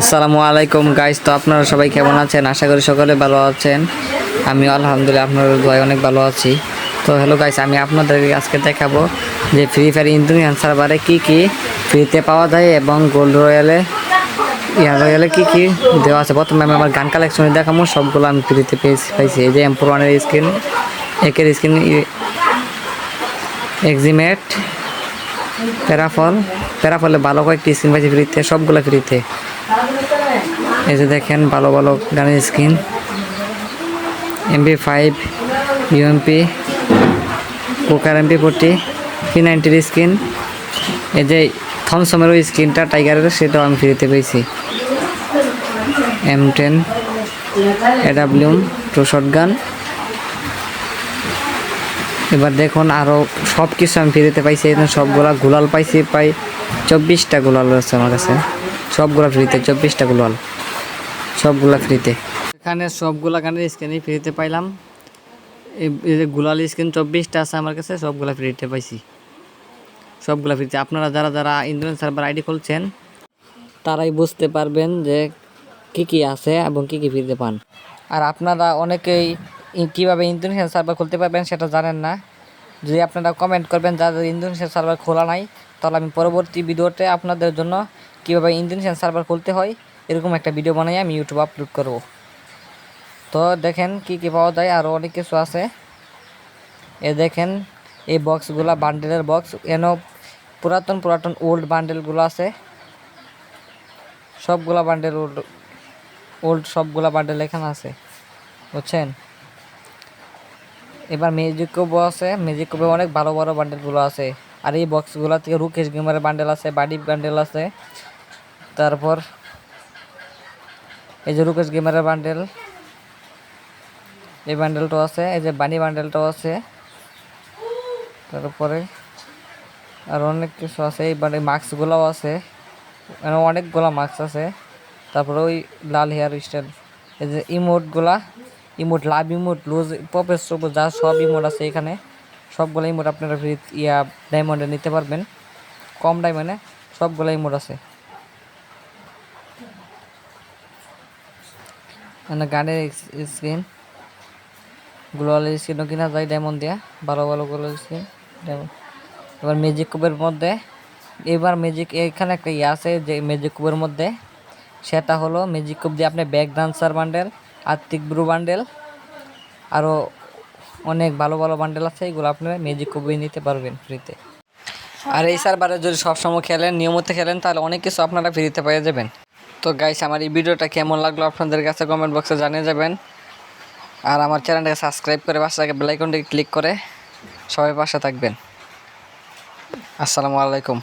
আসসালামু আলাইকুম গাইস। তো আপনারা সবাই কেমন আছেন? আশা করি সকলে ভালো আছেন। আমি আলহামদুলিল্লাহ আপনাদের দোয়ায় অনেক ভালো আছি। তো হ্যালো গাইস, আমি আপনাদেরকে আজকে দেখাবো যে ফ্রি ফায়ার ইন্দোনেশিয়ান সার্ভারে কী কী ফ্রিতে পাওয়া যায় এবং গোল্ড রয়্যালে রয়্যালে কী কী দেওয়া আছে। প্রথমে আমি আমার গান কালেকশনে দেখাবো, সবগুলো আমি ফ্রিতে পাইছি। এই যে M4 স্ক্রিন, একের স্ক্রিন, এক্সিমেট, প্যারাফলে ভালো কয়েকটি স্ক্রিন পাইছি ফ্রিতে, সবগুলো ফ্রিতে। এই যে দেখেন ভালো ভালো গানের স্ক্রিন, MP5, UMP, পোকার MP40, P90 স্ক্রিন। এই যে থমসমেরও স্ক্রিনটা টাইগারের, সেটাও আমি ফ্রিতে পেয়েছি। M10, AW, 2 shotgun. এবার দেখুন আরও সব কিছু আমি ফ্রিতে পাইছি। এখানে সবগুলা গুলাল পাইছি, প্রায় 24টা গুলাল আছে আমার কাছে, সবগুলা ফ্রিতে, 24টা গুলাল, সবগুলা ফ্রিতে। এখানে সবগুলা গানের স্ক্রিনই ফ্রিতে পাইলাম। এই যে গুলাল স্ক্রিন 24টা আছে আমার কাছে, সবগুলা ফ্রিতে পাইছি, সবগুলা ফ্রিতে। আপনারা যারা যারা ইন্ডিয়ান সার্ভার আইডি খুলছেন তারাই বুঝতে পারবেন যে কি কি আছে এবং কি কি ফ্রিতে পান। আর আপনারা অনেকেই কীভাবে ইন্দোনেশিয়ান সার্ভার খুলতে পারবেন সেটা জানেন না। যদি আপনারা কমেন্ট করবেন যাদের ইন্দোনেশিয়ান সার্ভার খোলা নাই, তাহলে আমি পরবর্তী ভিডিওতে আপনাদের জন্য কীভাবে ইন্দোনেশিয়ান সার্ভার খুলতে হয় এরকম একটা ভিডিও বানিয়ে আমি ইউটিউবে আপলোড করব। তো দেখেন কি কি পাওয়া যায়, আরও অনেক কিছু আছে। এ দেখেন এই বক্সগুলা বান্ডেলের বক্স, এন পুরাতন ওল্ড বান্ডেলগুলো আছে, সবগুলা বান্ডেল ওল্ড সবগুলা বান্ডেল এখানে আছে, বুঝছেন। এবার ম্যাজিক কিউবও আছে, ম্যাজিক কিউবে অনেক ভালো ভালো বান্ডেলগুলো আছে। আর এই বক্সগুলো থেকে রুকেশ গেমারের বান্ডেল আছে, বাডি বান্ডেল আছে, তারপর এই যে রুকেশ গেমারের বান্ডেল, এই বান্ডেলটাও আছে, এই যে বানি বান্ডেলটাও আছে, তারপরে আর অনেক কিছু আছে। এই মাস্কগুলোও আছে, মানে অনেকগুলো মাস্ক আছে। তারপরে ওই লাল হেয়ার স্টাইল, এই যে ইমোট লাভ ইমোট, লুজ পপের সবুজ, যা সব ইমোট আছে এখানে, সবগুলো ইমোট আপনারা ফ্রি ডায়মন্ডে নিতে পারবেন, কম ডায়মন্ডে সবগুলো ইমোট আছে। মানে গানের স্ক্রিন, গ্লোয়ালের স্ক্রিনও কিনা যায় ডায়মন্ড দিয়া, ভালো ভালো গ্লোয়াল স্ক্রিন ডায়মন্ড। এবার ম্যাজিক কিউবের মধ্যে, এবার ম্যাজিক এখানে একটা আছে যে ম্যাজিক কিউবের মধ্যে, সেটা হলো ম্যাজিক কিউব দিয়ে আপনি ব্যাক ডান্সার বান্ডেল, আর্থিক ব্রু বান্ডেল, আরও অনেক ভালো ভালো বান্ডেল আছে, এগুলো আপনারা ম্যাজিক কিউবে নিতে পারবেন ফ্রিতে। আর এই সার্ভারে যদি সবসময় খেলেন, নিয়মিত খেলেন, তাহলে অনেক কিছু আপনারা ফ্রিতে পেয়ে যাবেন। তো গাইস, আমার এই ভিডিওটা কেমন লাগলো আপনাদের কাছে কমেন্ট বক্সে জানিয়ে যাবেন। আর আমার চ্যানেলটাকে সাবস্ক্রাইব করে পাশে বেল আইকনটি ক্লিক করে সবাই পাশে থাকবেন। আসসালামু আলাইকুম।